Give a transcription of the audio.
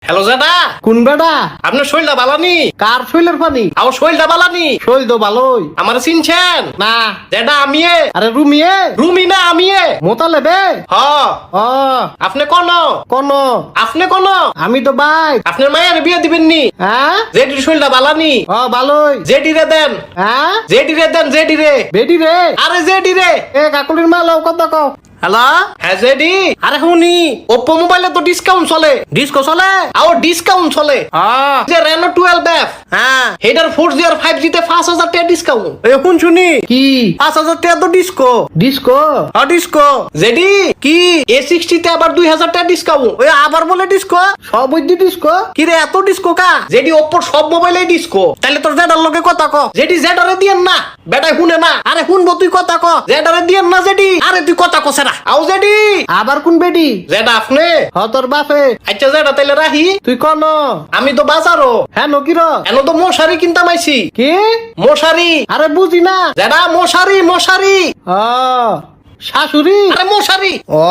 Hello জেডা, কোন বেটা? আপনার শৈলটা বালানি? কার শৈলের পানি? আমার শৈলটা বালানি? শৈল তো ভালোই। আমার চিনছেন না। জেডা আমিয়ে? আরে রুমিয়ে রুমি না আমিয়ে? মোতালে বে। হ ও আপনি কোন? কোন? আপনি কোন? আমি তো বাই। আপনার মায়ের বিয়ে দিবেন নি? হ্যাঁ জেডির শৈলটা বালানি? ও ভালোই। জেডি রে দেন, হ্যাঁ জেডি রে দেন, জেডি রে। বেডি রে। আরে জেডি রে। এ কাকুলির মা লও কত কও। হ্যালো, হ্যাঁ জেডি। আরে শুনি ওপ্পো মোবাইলে তো ডিসকাউন্ট চলে। ডিস্কো চলে? আও ডিসকাউন্ট চলে। হ্যাঁ যে রেনো 12F, হ্যাঁ হেডার 4G আর 5G তে 5000 টাকা ডিসকাউন্ট। এখন শুনি কি 5000 টাকা তো ডিসকো। ডিস্কো? ডিসকো জেডি কি A60 তে আবার 2000 টাকা ডিসকাউন্ট। ওই আবার বলে ডিস্কো? সব বুদ্ধি ডিস্কো? কি রে এত ডিসকো কা? যেডি ওপ্পোর সব মোবাইলে ডিসকো। তাহলে তোর জেডার লোকে কথা ক। যেডি জেডারে দিয়েন না, বেটাই শুনে না। আরে শুনবো তুই কথা ক। জেডারে দিয়েন না জেডি। আরে তুই কথা কছে না। আও জেডি। আবার কোন বেডি? জেডা আপনি? হ তোর বাপে। আচ্ছা জেডা তাইলে রাহি। তুই কন? আমি তো বাজারও। হ্যাঁ নকির। এন তো মশারি কিনতে মাইছি। কি? মশারি। আরে বুঝি না। জেডা মশারি, মশারি। ও শাশুড়ি? আরে মশারি। ও